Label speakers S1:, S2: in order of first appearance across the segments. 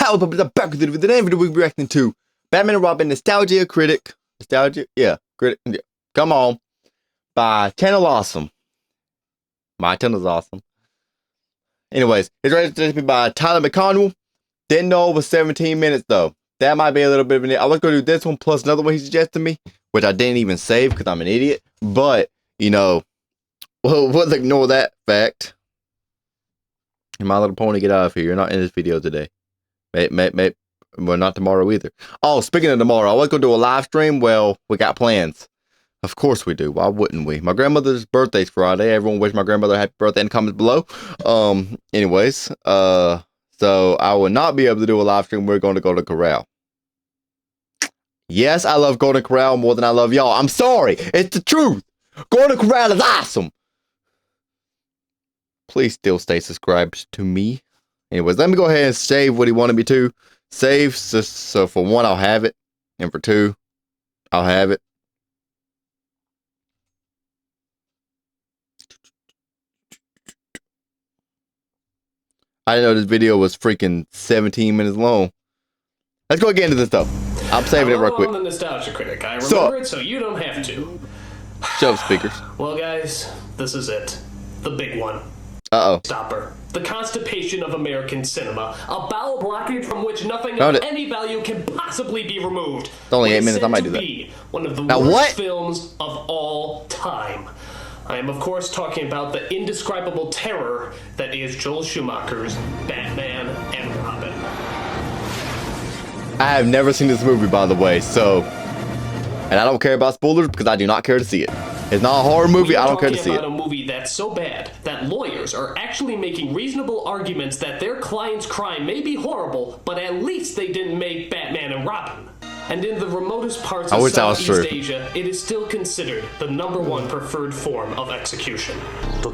S1: Power Puppets are back with the video we'll be reacting to Batman and Robin Nostalgia Critic. Nostalgia? Yeah. Critic. Yeah. Come on. By Channel Awesome. My channel's awesome. Anyways, it's rated to be by Tyler McConnell. Didn't know it was 17 minutes though. That might be a little bit of an... I was going to do this one plus another one he suggested me, which I didn't even save because I'm an idiot. But, you know, we'll ignore that fact. My Little Pony, get out of here. You're not in this video today. Well, not tomorrow either. Oh, speaking of tomorrow, I was going to do a live stream. Well, we got plans. Of course we do. Why wouldn't we? My grandmother's birthday's Friday. Everyone wish my grandmother a happy birthday in the comments below. Anyways, so I will not be able to do a live stream. We're going to go to Corral. Yes, I love Golden Corral more than I love y'all. I'm sorry. It's the truth. Golden Corral is awesome. Please still stay subscribed to me. Anyways, let me go ahead and save what he wanted me to. Save, so for one, I'll have it. And for two, I'll have it. I didn't know this video was freaking 17 minutes long. Let's go get into this though. I'm saving it real quick.
S2: I'm the Nostalgia Critic. I remember it so you don't have to.
S1: Shut up, speakers.
S2: Well, guys, this is it. The big one.
S1: Uh-oh.
S2: Stopper. The constipation of American cinema. A bowel blockage from which nothing of any value can possibly be removed.
S1: It's only 8 minutes. I might do that.
S2: One of the worst films of all time. I am, of course, talking about the indescribable terror that is Joel Schumacher's Batman and Robin.
S1: I have never seen this movie, by the way, so... And I don't care about spoilers because I do not care to see it. It's not a horror movie, I don't care to see it.
S2: A movie that's so bad that lawyers are actually making reasonable arguments that their client's crime may be horrible, but at least they didn't make Batman and Robin. And in the remotest parts of Southeast Asia, it is still considered the #1 preferred form of execution.
S3: No!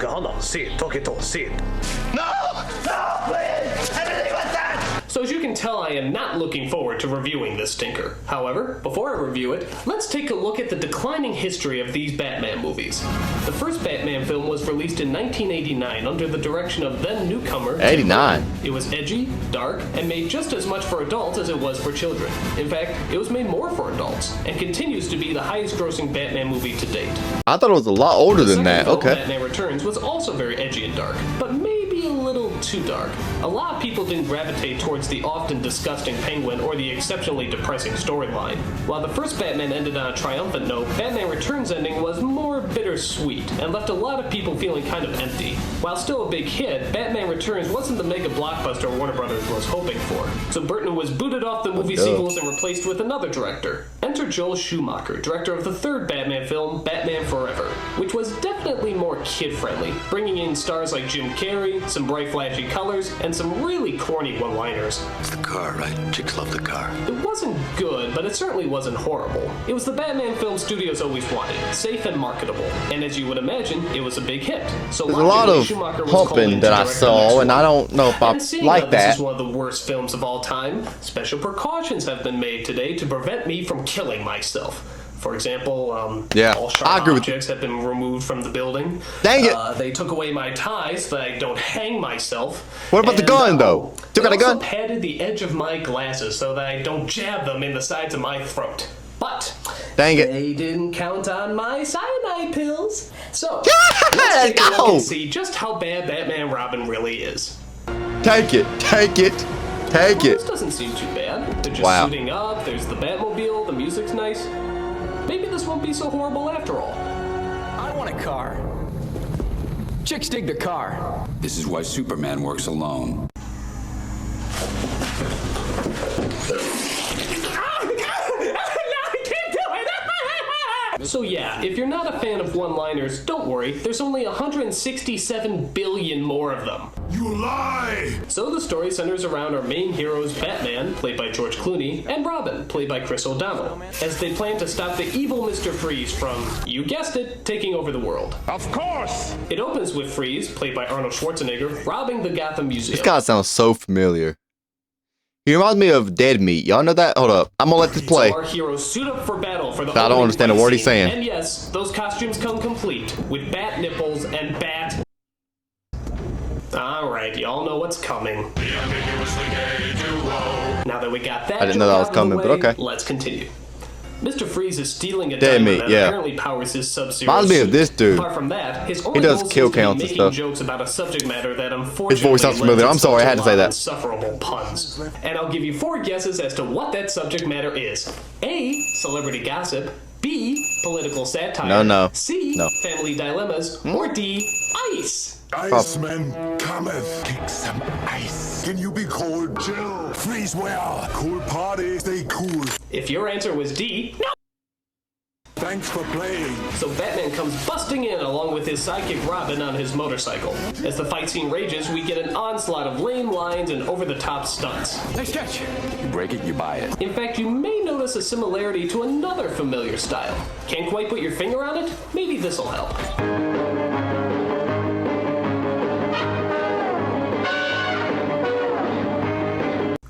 S3: No, please! Anything but that!
S2: So as you can tell, I am not looking forward to reviewing this stinker. However, before I review it, let's take a look at the declining history of these Batman movies. The first Batman film was released in 1989 under the direction of then newcomer
S1: 89.
S2: It was edgy, dark, and made just as much for adults as it was for children. In fact, it was made more for adults, and continues to be the highest grossing Batman movie to date.
S1: I thought it was a lot older than that. Okay.
S2: Batman Returns was also very edgy and dark, but maybe a little too dark. A lot of people didn't gravitate towards the often disgusting Penguin or the exceptionally depressing storyline. While the first Batman ended on a triumphant note, Batman Returns ending was more bittersweet and left a lot of people feeling kind of empty. While still a big hit, Batman Returns wasn't the mega blockbuster Warner Brothers was hoping for, so Burton was booted off the movie sequels and replaced with another director. Enter Joel Schumacher, director of the third Batman film, Batman Forever, which was definitely more kid-friendly, bringing in stars like Jim Carrey, some bright flashy colors, and some really corny one-liners.
S4: It's the car, right? Chicks love the car.
S2: It wasn't good, but it certainly wasn't horrible. It was the Batman film studios always wanted, safe and marketable, and as you would imagine, it was a big hit. So
S1: there's a lot of humping that I saw, and I don't know if I like that.
S2: This is one of the worst films of all time. Special precautions have been made today to prevent me from killing myself. For example, all sharp objects have been removed from the building.
S1: Dang it!
S2: They took away my tie so that I don't hang myself.
S1: What about the gun, though? Still got a gun?
S2: They also padded the edge of my glasses so that I don't jab them in the sides of my throat. But
S1: dang it,
S2: they didn't count on my cyanide pills. So
S1: let's
S2: take a look and see just how bad Batman and Robin really is.
S1: Take it, take it, take it.
S2: This doesn't seem too bad. They're just suiting up. There's the Batmobile. The music's nice. Maybe this won't be so horrible after all.
S5: I want a car. Chicks dig the car.
S4: This is why Superman works alone.
S2: So yeah, if you're not a fan of one-liners, don't worry, there's only 167 billion more of them.
S4: You lie!
S2: So the story centers around our main heroes Batman, played by George Clooney, and Robin, played by Chris O'Donnell, as they plan to stop the evil Mr. Freeze from, you guessed it, taking over the world.
S4: Of course!
S2: It opens with Freeze, played by Arnold Schwarzenegger, robbing the Gotham Museum.
S1: This guy sounds so familiar. He reminds me of Dead Meat. Y'all know that? Hold up. I'm gonna let this play.
S2: So our heroes suit up for battle for the
S1: I don't understand a word he's saying.
S2: And yes, those costumes come complete with bat nipples and bat... Alright, y'all know what's coming.
S6: The ambiguously gay duo.
S2: Now that we got that,
S1: I didn't know that was
S2: joke out of the
S1: coming, but
S2: way,
S1: okay.
S2: Let's continue. Mr. Freeze is stealing a
S1: Dead
S2: diamond
S1: meat,
S2: that
S1: yeah.
S2: apparently powers his Sub-Zero
S1: Reminds me of
S2: suit.
S1: this dude.
S2: Apart from that, his only
S1: does
S2: goal
S1: kill
S2: seems to be
S1: counts and
S2: making
S1: stuff.
S2: jokes about a subject matter that unfortunately
S1: His voice sounds familiar.
S2: lends
S1: I'm sorry, I had
S2: itself
S1: to say
S2: a lot of
S1: that.
S2: insufferable puns. And I'll give you 4 guesses as to what that subject matter is. A. Celebrity gossip. B. Political satire.
S1: No.
S2: C.
S1: No.
S2: Family dilemmas. Or D. Ice.
S6: Iceman cometh. Take some ice. Can you be cold? Chill. Freeze well. Cool party. Stay cool.
S2: If your answer was D, no!
S6: Thanks for playing.
S2: So Batman comes busting in along with his sidekick Robin on his motorcycle. As the fight scene rages, we get an onslaught of lame lines and over-the-top stunts.
S5: Nice catch.
S4: You break it, you buy it.
S2: In fact, you may notice a similarity to another familiar style. Can't quite put your finger on it? Maybe this'll help.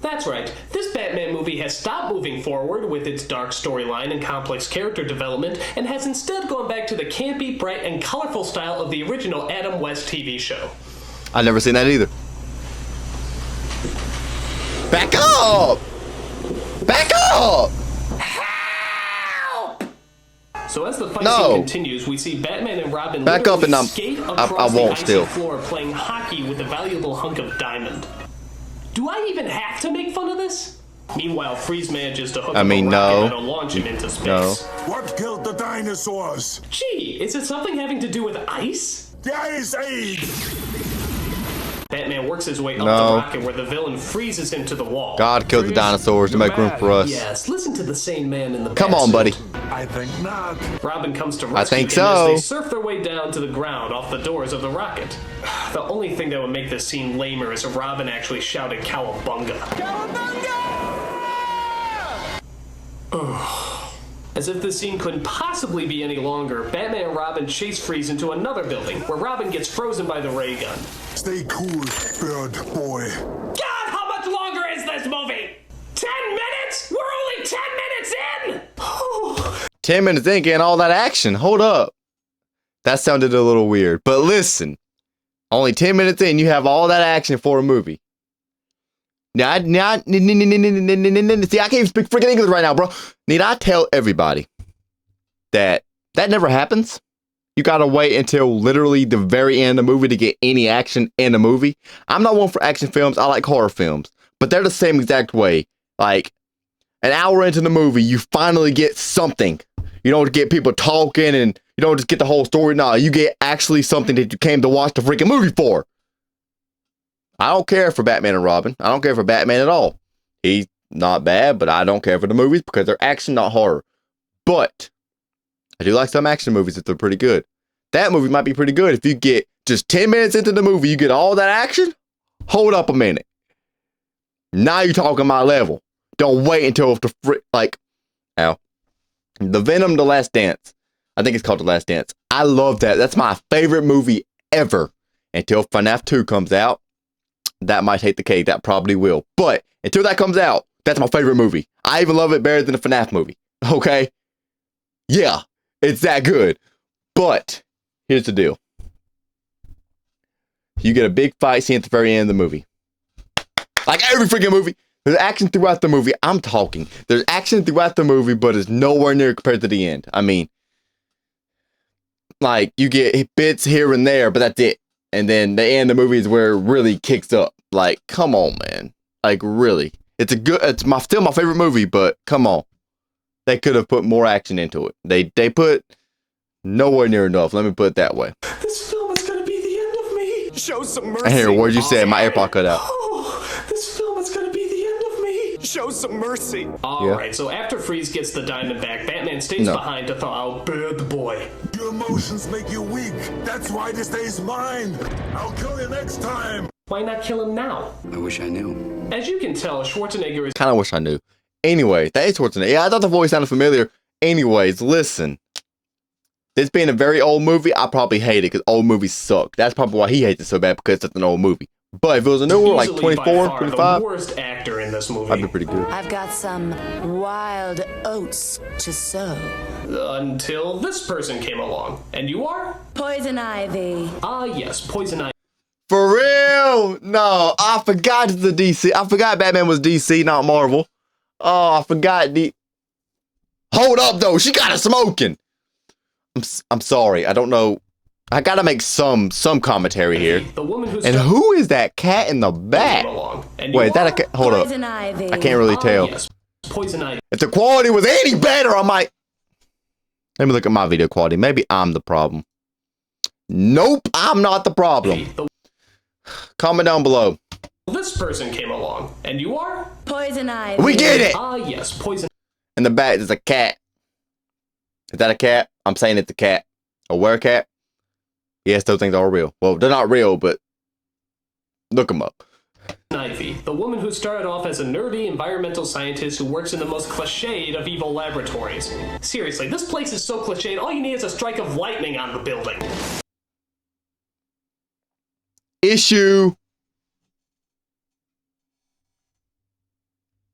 S2: That's right, this Batman movie has stopped moving forward with its dark storyline and complex character development, and has instead gone back to the campy, bright, and colorful style of the original Adam West TV show.
S1: I've never seen that either. Back up! Back up!
S2: So as the fight
S1: No.
S2: scene continues, we see Batman and Robin
S1: Back up
S2: literally
S1: and
S2: skate
S1: I
S2: across the
S1: won't
S2: icy
S1: still.
S2: floor playing hockey with a valuable hunk of diamond. Do I even have to make fun of this? Meanwhile, Freeze manages to hook
S1: I
S2: up
S1: mean,
S2: a
S1: no.
S2: rocket and launch him into space.
S1: No.
S6: What killed the dinosaurs?
S2: Gee, is it something having to do with ice?
S6: The Ice Age.
S2: Batman works his way up
S1: No.
S2: the rocket where the villain freezes him to the wall.
S1: God killed the dinosaurs to make room for us.
S2: Yes, listen to the sane man in the
S1: Come on,
S2: Batsuit.
S1: buddy.
S6: I think not.
S2: Robin comes to rescue
S1: think
S2: him
S1: so.
S2: as they surf their way down to the ground off the doors of the rocket. The only thing that would make this scene lamer is if Robin actually shouted Cowabunga. As if this scene couldn't possibly be any longer, Batman and Robin chase Freeze into another building, where Robin gets frozen by the ray gun.
S6: Stay cool, bird boy.
S2: God, how much longer is this movie? 10 minutes? We're only 10 minutes in!
S1: 10 minutes in, getting all that action. Hold up. That sounded a little weird. But listen, only 10 minutes in, you have all that action for a movie. See, I can't even speak freaking English right now, bro. Need I tell everybody that never happens? You gotta wait until literally the very end of the movie to get any action in a movie. I'm not one for action films. I like horror films. But they're the same exact way. Like, an hour into the movie, you finally get something. You don't get people talking and you don't just get the whole story. No, you get actually something that you came to watch the freaking movie for. I don't care for Batman and Robin. I don't care for Batman at all. He's not bad, but I don't care for the movies because they're action, not horror. But I do like some action movies if they're pretty good. That movie might be pretty good. If you get just 10 minutes into the movie, you get all that action. Hold up a minute. Now you're talking my level. Don't wait until the The Venom, The Last Dance. I think it's called The Last Dance. I love that. That's my favorite movie ever. Until FNAF 2 comes out. That might take the cake. That probably will. But until that comes out, that's my favorite movie. I even love it better than the FNAF movie. Okay? Yeah, it's that good. But here's the deal. You get a big fight scene at the very end of the movie. Like every freaking movie. There's action throughout the movie. I'm talking. There's action throughout the movie, but it's nowhere near compared to the end. I mean, like, you get bits here and there, but that's it. And then the end of the movie is where it really kicks up. Like, come on, man. Like, really. It's still my favorite movie, but come on. They could have put more action into it. They put nowhere near enough. Let me put it that way.
S2: This film is gonna be the end of me!
S5: Show some mercy.
S1: I hear what you said. My AirPod cut out.
S2: Oh, this film is gonna be the end of me!
S5: Show some mercy.
S2: Alright, so after Freeze gets the diamond back, Batman stays
S1: No.
S2: behind to thaw out Bad Boy.
S6: Your emotions make you weak. That's why this day's mine. I'll kill you next time.
S2: Why not kill him now?
S4: I wish I knew.
S2: As you can tell, Schwarzenegger is
S1: Kind of wish I knew. Anyway, that is Schwarzenegger. Yeah, I thought the voice sounded familiar. Anyways, listen. This being a very old movie, I probably hate it because old movies suck. That's probably why he hates it so bad, because it's an old movie. But if it was a new one, like
S2: easily by
S1: 24,
S2: far
S1: 25,
S2: the worst actor in this movie.
S1: I'd be pretty good.
S7: I've got some wild oats to sow.
S2: Until this person came along. And you are?
S7: Poison ivy.
S2: Ah, yes, Poison Ivy.
S1: For real? No, I forgot it's the DC. I forgot Batman was DC, not Marvel. Oh, I forgot Hold up, though. She got it smoking. I'm sorry. I don't know. I gotta make some commentary here.
S2: The woman who's
S1: And who is that cat in the back? Wait, is that a cat? Hold up.
S7: Poison Ivy.
S1: I can't really tell.
S2: Yes, Poison Ivy.
S1: If the quality was any better, I might. Let me look at my video quality. Maybe I'm the problem. Nope, I'm not the problem. Comment down below.
S2: This person came along, and you are?
S7: Poison Ivy.
S1: We get it!
S2: Ah, yes, Poison.
S1: In the back, there's a cat. Is that a cat? I'm saying it's a cat. A werecat? Yes, those things are real. Well, they're not real, but look them up.
S2: Ivy, the woman who started off as a nerdy environmental scientist who works in the most cliched of evil laboratories. Seriously, this place is so cliched, all you need is a strike of lightning on the building.
S1: Issue.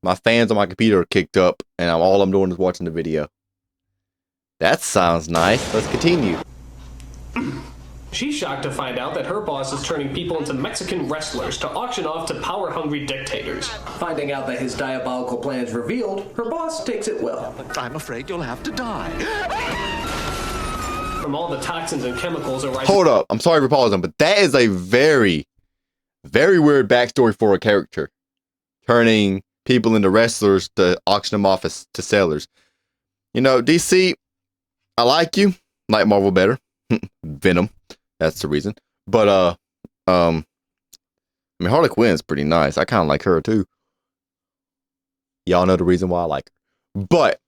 S1: My fans on my computer are kicked up, and all I'm doing is watching the video. That sounds nice. Let's continue.
S2: She's shocked to find out that her boss is turning people into Mexican wrestlers to auction off to power-hungry dictators. Finding out that his diabolical plan is revealed, her boss takes it well.
S4: I'm afraid you'll have to die.
S2: From all the toxins and chemicals arising...
S1: Hold up. I'm sorry for pausing, but that is a very, very weird backstory for a character. Turning people into wrestlers to auction them off to sellers. You know, DC, I like you. Like Marvel better. Venom. That's the reason. But, I mean, Harley Quinn's pretty nice. I kind of like her, too. Y'all know the reason why I like her. But,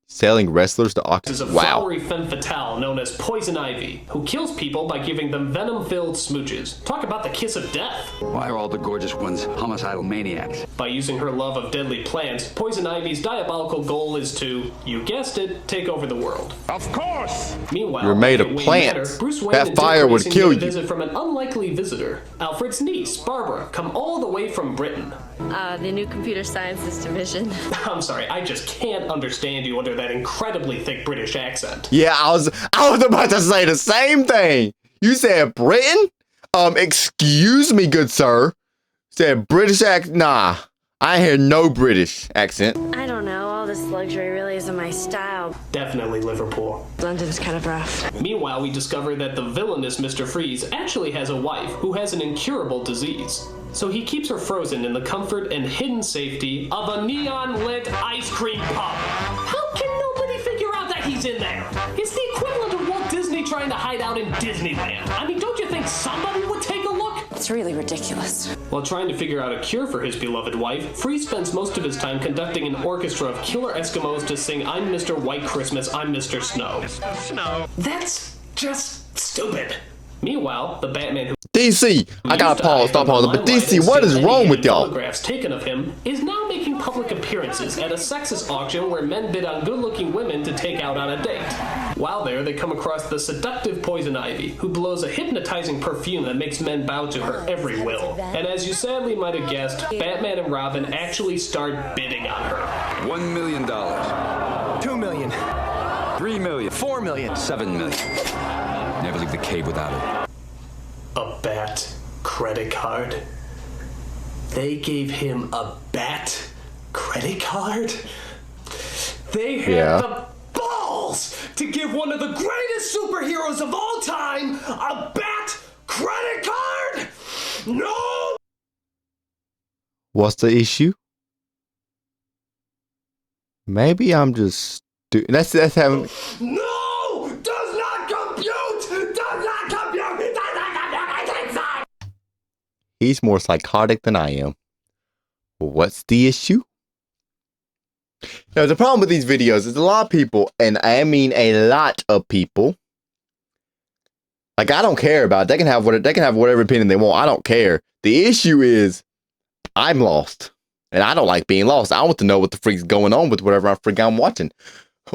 S1: selling wrestlers to auction.
S2: Is a
S1: Wow.
S2: flowery femme fatale known as Poison Ivy, who kills people by giving them venom-filled smooches. Talk about the kiss of death.
S4: Why are all the gorgeous ones homicidal maniacs?
S2: By using her love of deadly plants, Poison Ivy's diabolical goal is to, you guessed it, take over the world.
S6: Of course!
S2: Meanwhile,
S1: You're made of
S2: Wayne
S1: plants.
S2: Manor, Bruce Wayne
S1: That
S2: and
S1: fire
S2: Dick
S1: would
S2: Grayson
S1: kill
S2: get a
S1: you.
S2: visit from an unlikely visitor. Alfred's niece, Barbara, come all the way from Britain.
S8: The new computer sciences division.
S2: I'm sorry, I just can't understand you under that incredibly thick British accent.
S1: Yeah, I was about to say the same thing. You said Britain? Excuse me, good sir. Said British accent? Nah, I ain't hear no British accent.
S8: I don't know, all this luxury really isn't my style.
S2: Definitely Liverpool.
S8: London's kind of rough.
S2: Meanwhile, we discover that the villainous Mr. Freeze actually has a wife who has an incurable disease. So he keeps her frozen in the comfort and hidden safety of a neon-lit ice cream pub. How can nobody figure out that he's in there? It's the equivalent of Walt Disney trying to hide out in Disneyland. I mean, don't you think somebody would take a look?
S7: It's really ridiculous.
S2: While trying to figure out a cure for his beloved wife, Freeze spends most of his time conducting an orchestra of killer Eskimos to sing I'm Mr. White Christmas, I'm Mr. Snow. Mr. Snow. That's just stupid. Meanwhile, the Batman who
S1: DC, I gotta pause, stop pausing. But DC, what is wrong with y'all?
S2: photographs taken of him is now making public appearances at a sexist auction where men bid on good-looking women to take out on a date. While there, they come across the seductive Poison Ivy, who blows a hypnotizing perfume that makes men bow to her every will. And as you sadly might have guessed, Batman and Robin actually start bidding on her.
S4: $1 million.
S5: 2 million.
S4: 3 million.
S5: 4 million.
S4: 7 million. Never leave the cave without it.
S2: A Bat credit card? They gave him a Bat credit card? They had the balls to give one of the greatest superheroes of all time a Bat credit card? No!
S1: What's the issue? Maybe I'm just let's having.
S2: No! Does not compute! Does not compute! Does not compute!
S1: He's more psychotic than I am. What's the issue? Now, the problem with these videos is a lot of people, and I mean a lot of people, like, I don't care about it. They can have whatever opinion they want. I don't care. The issue is I'm lost, and I don't like being lost. I want to know what the freak's going on with whatever I'm watching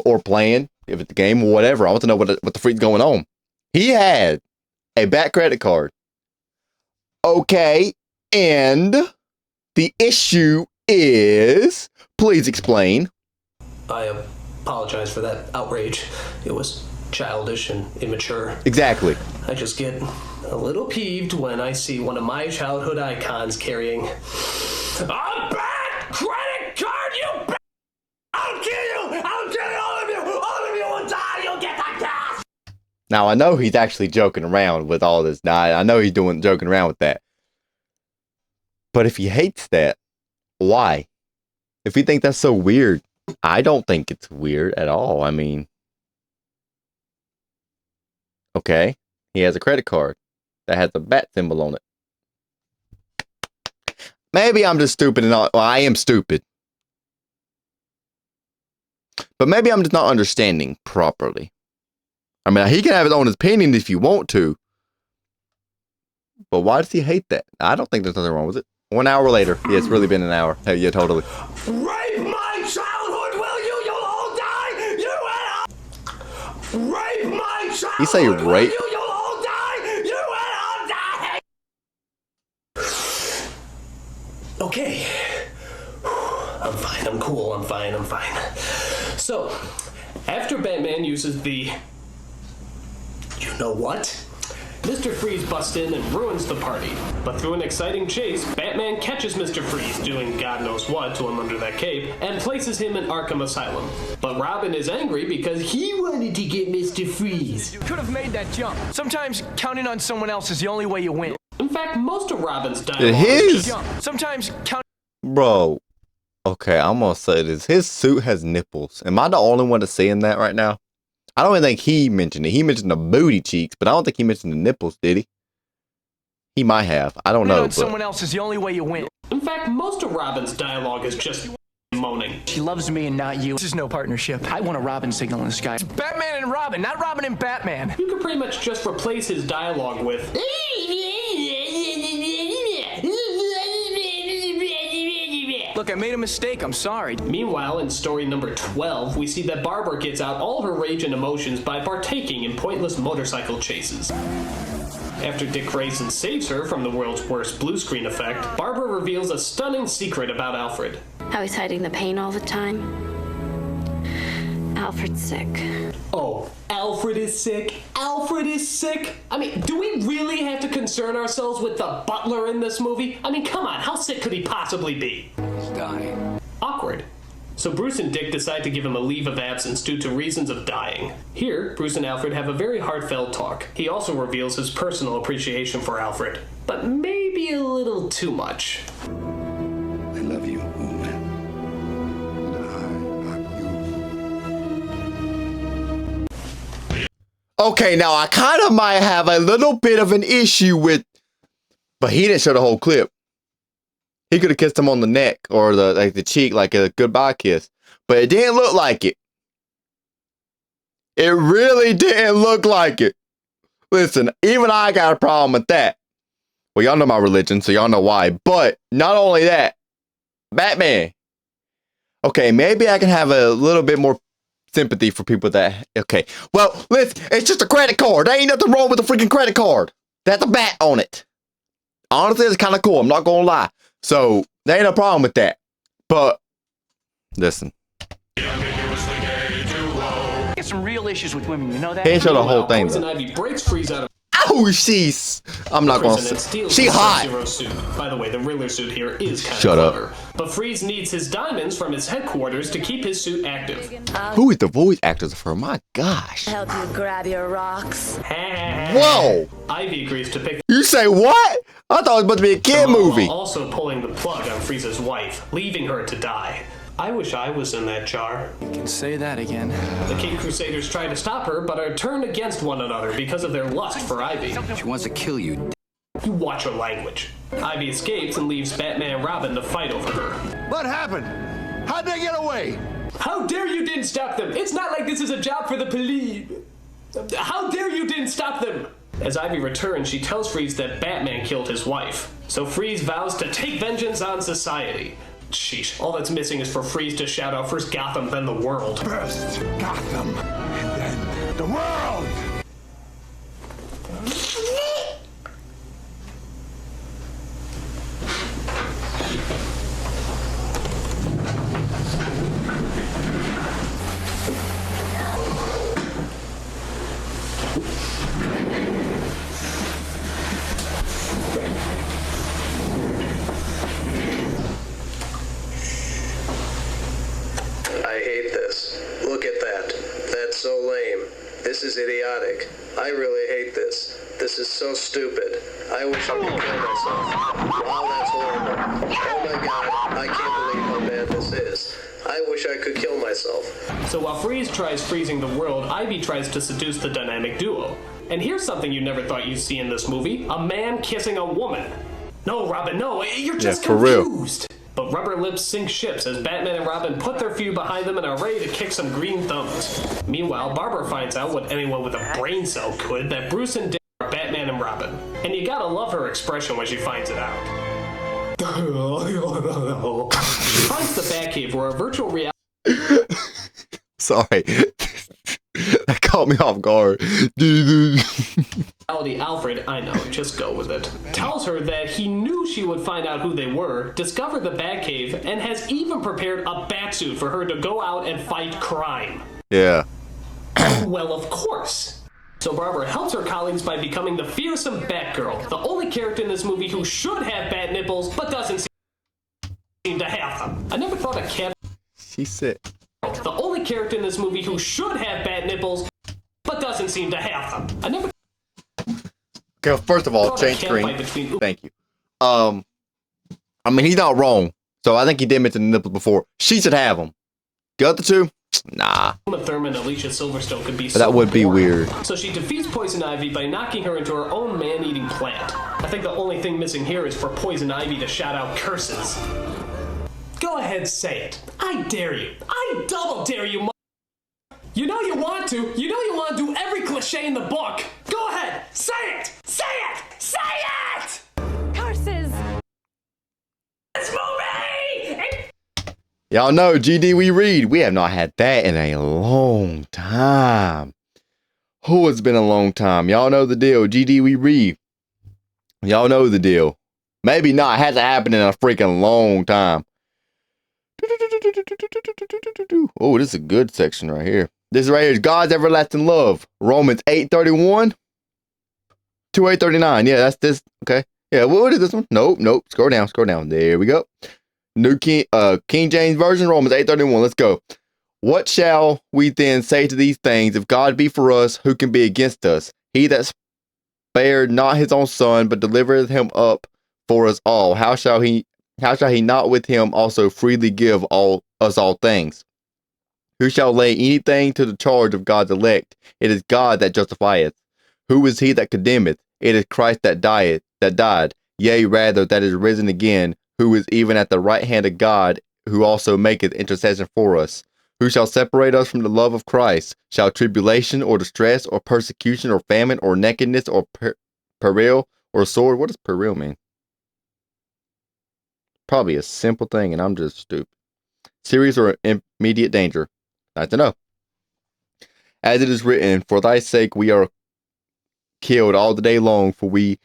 S1: or playing, if it's a game or whatever. I want to know what the freak's going on. He had a Bat credit card. Okay, and the issue is, please explain.
S2: I apologize for that outrage. It was childish and immature.
S1: Exactly.
S2: I just get a little peeved when I see one of my childhood icons carrying a bad credit card, you I'll kill you! I'll kill all of you! All of you will die! You'll get the gas!
S1: Now, I know he's actually joking around with all this. Now, I know he's joking around with that. But if he hates that, why? If you think that's so weird, I don't think it's weird at all. I mean, okay, he has a credit card that has a bat symbol on it. Maybe I'm just stupid and all. Well, I am stupid. But maybe I'm just not understanding properly. I mean, he can have his own opinion if you want to. But why does he hate that? I don't think there's nothing wrong with it. 1 hour later. Yeah, it's really been an hour. Hey, yeah, totally.
S3: Rape my childhood, will you? You'll all die! You will rape my childhood!
S1: You say rape?
S3: Will you? You'll all die! You will all die!
S2: Okay. I'm fine, I'm cool, I'm fine. So, after Batman uses the... you know what? Mr. Freeze busts in and ruins the party. But through an exciting chase, Batman catches Mr. Freeze doing God knows what to him under that cape and places him in Arkham Asylum. But Robin is angry because he wanted to get Mr. Freeze.
S5: You could have made that jump. Sometimes counting on someone else is the only way you win.
S2: In fact, most of Robin's dialogue
S1: His...
S5: Sometimes count...
S1: Bro. Okay, I'm gonna say this. His suit has nipples. Am I the only one that's saying that right now? I don't even think he mentioned it. He mentioned the booty cheeks, but I don't think he mentioned the nipples, did he? He might have. I don't know.
S5: But... someone else is the only way you win.
S2: In fact, most of Robin's dialogue is just moaning.
S5: She loves me and not you. This is no partnership. I want a Robin signal in the sky. It's Batman and Robin, not Robin and Batman.
S2: You could pretty much just replace his dialogue with...
S5: Look, I made a mistake. I'm sorry.
S2: Meanwhile, in story number 12, we see that Barbara gets out all her rage and emotions by partaking in pointless motorcycle chases. After Dick Grayson saves her from the world's worst blue screen effect, Barbara reveals a stunning secret about Alfred.
S8: How he's hiding the pain all the time. Alfred's sick.
S2: Oh, Alfred is sick? Alfred is sick? I mean, do we really have to concern ourselves with the butler in this movie? I mean, come on, how sick could he possibly be?
S4: He's dying.
S2: Awkward. So Bruce and Dick decide to give him a leave of absence due to reasons of dying. Here, Bruce and Alfred have a very heartfelt talk. He also reveals his personal appreciation for Alfred, but maybe a little too much.
S4: I love you, old man.
S1: Okay, now I kind of might have a little bit of an issue with... But he didn't show the whole clip. He could have kissed him on the neck or the cheek like a goodbye kiss. But it didn't look like it. It really didn't look like it. Listen, even I got a problem with that. Well, y'all know my religion, so y'all know why. But not only that, Batman. Okay, maybe I can have a little bit more sympathy for people that... Okay, well, listen, it's just a credit card. There ain't nothing wrong with a freaking credit card. That's a bat on it. Honestly, it's kind of cool. I'm not going to lie. So, there ain't no problem with that. But, listen.
S5: Get some real issues with women, you know that?
S1: He ain't show the whole thing,
S2: Poison
S1: though.
S2: Ivy breaks Freeze out of
S1: Oh, she's... I'm not going to say... She hot.
S2: Sub-Zero suit. By the way, the Riddler suit here is kind
S1: Shut
S2: of
S1: up.
S2: clever. But Freeze needs his diamonds from his headquarters to keep his suit active.
S1: Who is the voice actors for? My gosh.
S7: Help you grab your rocks.
S1: Whoa.
S2: Ivy agrees to pick
S1: You say what? I thought it was supposed to be a kid movie.
S2: also pulling the plug on Freeze's wife, leaving her to die. I wish I was in that jar.
S5: You can say that again.
S2: The Cape Crusaders try to stop her, but are turned against one another because of their lust for Ivy.
S4: She wants to kill you.
S2: You watch your language. Ivy escapes and leaves Batman and Robin to fight over her.
S6: What happened? How'd they get away?
S2: How dare you didn't stop them? It's not like this is a job for the police. How dare you didn't stop them? As Ivy returns, she tells Freeze that Batman killed his wife. So Freeze vows to take vengeance on society. Sheesh, all that's missing is for Freeze to shout out first Gotham, then the world.
S6: First Gotham, and then the world!
S9: This is idiotic. I really hate this. This is so stupid. I wish I could kill myself. Wow, that's horrible. Oh my god, I can't believe how bad this is. I wish I could kill myself.
S2: So while Freeze tries freezing the world, Ivy tries to seduce the dynamic duo. And here's something you never thought you'd see in this movie: a man kissing a woman. No, Robin, no, you're just
S1: for real.
S2: confused. But rubber lips sink ships as Batman and Robin put their feud behind them and are ready to kick some green thumbs. Meanwhile, Barbara finds out what anyone with a brain cell could, that Bruce and Dick are Batman and Robin. And you gotta love her expression when she finds it out. She finds the Batcave, where a virtual reality
S1: Sorry. That caught me off guard.
S2: Alfred, I know, just go with it, tells her that he knew she would find out who they were, discovered the Batcave, and has even prepared a batsuit for her to go out and fight crime.
S1: Yeah.
S2: Well, of course. So Barbara helps her colleagues by becoming the fearsome Batgirl, the only character in this movie who should have bat nipples, but doesn't seem to have them. I never thought a cat...
S1: She's sick.
S2: The only character in this movie who should have bat nipples, but doesn't seem to have them. I never...
S1: Okay, first of all, change screen. Thank you. I mean, he's not wrong. So I think he did mention the nipples before. She should have them. The other two? Nah.
S2: Uma Thurman and Alicia Silverstone could be
S1: But that would be weird.
S2: So she defeats Poison Ivy by knocking her into her own man-eating plant. I think the only thing missing here is for Poison Ivy to shout out curses. Go ahead, say it. I dare you. I double dare you, You know you want to. You know you want to do every cliche in the book. Go ahead. Say it. Say it. Say it.
S10: Curses.
S2: This movie.
S1: Y'all know GD we read. We have not had that in a long time. Oh, it's been a long time. Y'all know the deal. GD we read. Y'all know the deal. Maybe not. It hasn't happened in a freaking long time. Oh, this is a good section right here. This right here is God's everlasting love. Romans 8:31 to 8:39. Yeah, that's this. Okay. Yeah, what is this one? Nope. Scroll down. There we go. New King James Version, Romans 8:31. Let's go. What shall we then say to these things? If God be for us, who can be against us? He that spared not his own son, but delivered him up for us all. How shall he not with him also freely give us all things? Who shall lay anything to the charge of God's elect? It is God that justifieth. Who is he that condemneth? It is Christ that died. Yea, rather, that is risen again, who is even at the right hand of God, who also maketh intercession for us. Who shall separate us from the love of Christ? Shall tribulation, or distress, or persecution, or famine, or nakedness, or peril, or sword? What does peril mean? Probably a simple thing, and I'm just stupid. Serious or immediate danger? Nice to know. As it is written, for thy sake we are killed all the day long, for we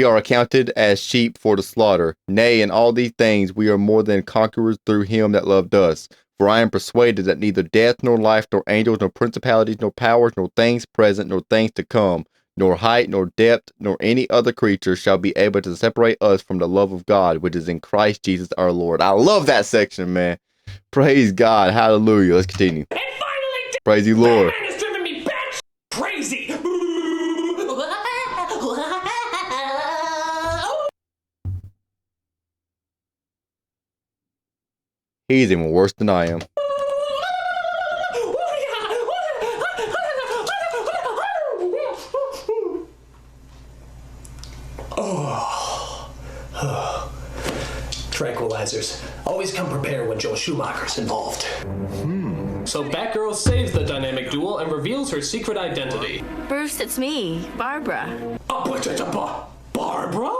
S1: are accounted as sheep for the slaughter. Nay, in all these things we are more than conquerors through him that loved us. For I am persuaded that neither death, nor life, nor angels, nor principalities, nor powers, nor things present, nor things to come, nor height, nor depth, nor any other creature shall be able to separate us from the love of God, which is in Christ Jesus our Lord. I love that section, man. Praise God. Hallelujah. Let's continue.
S2: And finally,
S1: praise you, Lord.
S2: Batman has driven me batshit crazy.
S1: He's even worse than I am.
S2: Tranquilizers. Always come prepared when Joel Schumacher's involved. So Batgirl saves the dynamic duo and reveals her secret identity.
S8: Bruce, it's me, Barbara.
S2: Barbara?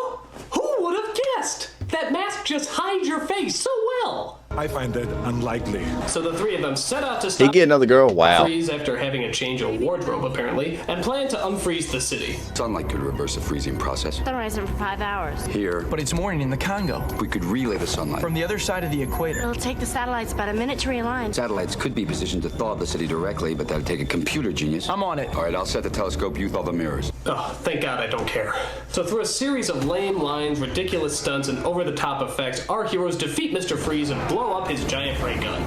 S2: Who would have guessed? That mask just hides your face so well.
S6: I find that unlikely.
S2: So the three of them set out to
S1: He
S2: stop
S1: get another girl? Wow.
S2: Freeze after having a change of wardrobe, apparently, and plan to unfreeze the city.
S4: Sunlight could reverse the freezing process.
S8: Sunrise in for 5 hours.
S4: Here,
S5: But it's morning in the Congo.
S4: we could relay the sunlight.
S5: From the other side of the equator.
S8: It'll take the satellites about a minute to realign.
S4: Satellites could be positioned to thaw the city directly, but that'd take a computer genius.
S5: I'm on it.
S4: All right, I'll set the telescope. You thaw the mirrors.
S2: Oh, thank God I don't care. So through a series of lame lines, ridiculous stunts, and over-the-top effects, our heroes defeat Mr. Freeze and blow up his giant ray gun.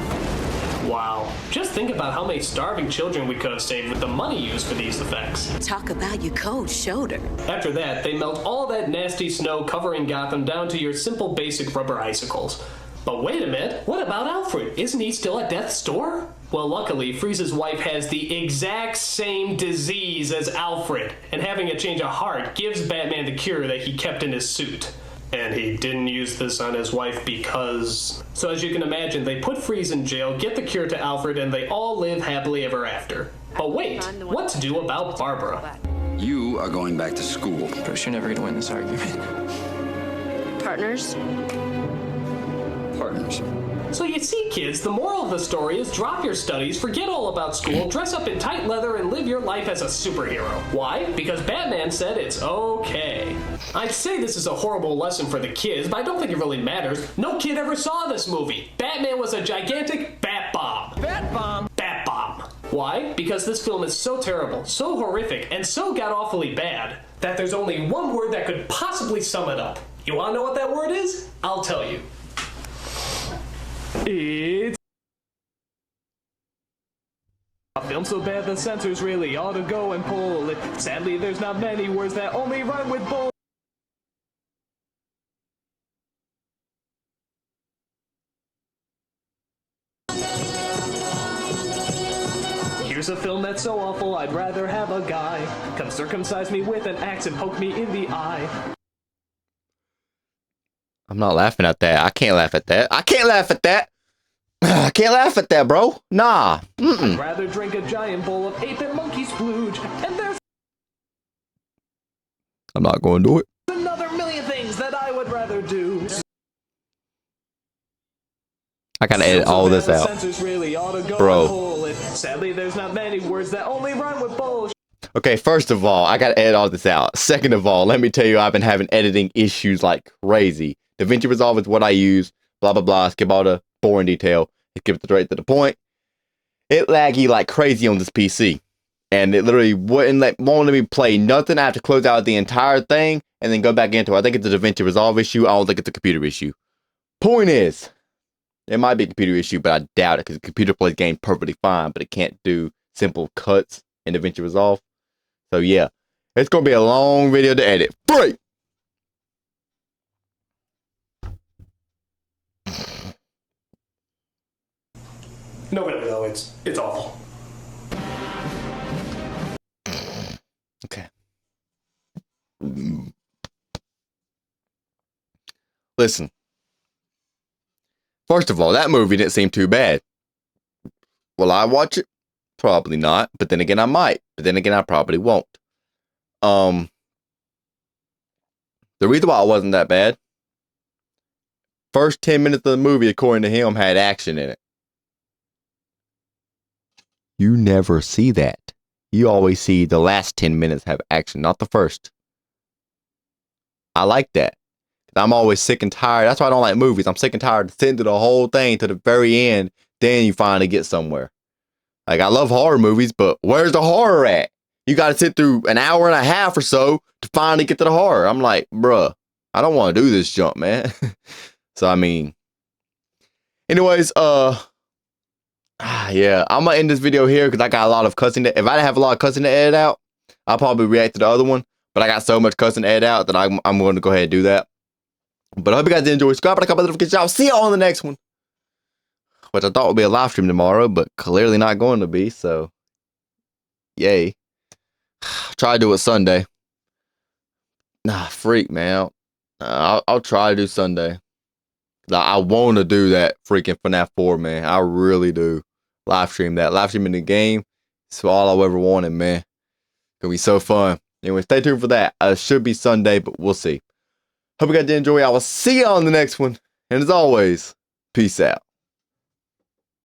S2: Wow. Just think about how many starving children we could have saved with the money used for these effects.
S7: Talk about your cold shoulder.
S2: After that, they melt all that nasty snow covering Gotham down to your simple basic rubber icicles. But wait a minute, what about Alfred? Isn't he still at death's door? Well, luckily, Freeze's wife has the exact same disease as Alfred, and having a change of heart gives Batman the cure that he kept in his suit. And he didn't use this on his wife because... So as you can imagine, they put Freeze in jail, get the cure to Alfred, and they all live happily ever after. But wait, what to do about Barbara?
S4: You are going back to school.
S5: Bruce, you're never gonna win this argument.
S8: Partners?
S4: Partners.
S2: So you see, kids, the moral of the story is drop your studies, forget all about school, dress up in tight leather, and live your life as a superhero. Why? Because Batman said it's okay. I'd say this is a horrible lesson for the kids, but I don't think it really matters. No kid ever saw this movie. Batman was a gigantic bat bomb.
S5: Bat bomb.
S2: Bat bomb. Why? Because this film is so terrible, so horrific, and so god-awfully bad that there's only one word that could possibly sum it up. You wanna know what that word is? I'll tell you. It's a film so bad the censors really ought to go and pull it. Sadly, there's not many words that only rhyme with bull. Here's a film that's so awful, I'd rather have a guy come circumcise me with an axe and poke me in the eye.
S1: I'm not laughing at that. I can't laugh at that. I can't laugh at that. I can't laugh at that, bro. Nah.
S2: I'd rather drink a giant bowl of ape and monkey splooge. And there's
S1: I'm not going to do it.
S2: another million things that I would rather do.
S1: I gotta edit all this out.
S2: Censors really ought to go
S1: Bro.
S2: and pull it. Sadly, there's not many words that only rhyme with bullshit.
S1: Okay, first of all, I gotta edit all this out. Second of all, let me tell you, I've been having editing issues like crazy. DaVinci Resolve is what I use. Blah, blah, blah. Skip all the boring detail. Skip it straight to the point. It laggy like crazy on this PC. And it literally won't let me play nothing. I have to close out the entire thing and then go back into it. I think it's a DaVinci Resolve issue. I don't think it's a computer issue. Point is, it might be a computer issue, but I doubt it because the computer plays game perfectly fine, but it can't do simple cuts in DaVinci Resolve. So yeah, it's going to be a long video to edit. Break!
S2: No, really, though, it's awful.
S1: Okay. Listen. First of all, that movie didn't seem too bad. Will I watch it? Probably not. But then again, I might. But then again, I probably won't. The reason why it wasn't that bad, first 10 minutes of the movie, according to him, had action in it. You never see that. You always see the last 10 minutes have action, not the first. I like that. I'm always sick and tired. That's why I don't like movies. I'm sick and tired of sitting through the whole thing to the very end. Then you finally get somewhere. Like, I love horror movies, but where's the horror at? You got to sit through an hour and a half or so to finally get to the horror. I'm like, bruh, I don't want to do this jump, man. So, I mean, anyways, yeah, I'm going to end this video here because I got a lot of cussing. If I didn't have a lot of cussing to edit out, I'll probably react to the other one. But I got so much cussing to edit out that I'm going to go ahead and do that. But I hope you guys did enjoy. Subscribe, but I couple notifications. I'll see you all in the next one. Which I thought would be a live stream tomorrow, but clearly not going to be. So, yay. Try to do it Sunday. Nah, freak, man. I'll try to do Sunday. I want to do that freaking FNAF 4, man. I really do. Live stream that. Live stream in the game. It's all I ever wanted, man. It's going to be so fun. Anyway, stay tuned for that. It should be Sunday, but we'll see. Hope you guys did enjoy. I will see you on the next one. And as always, peace out.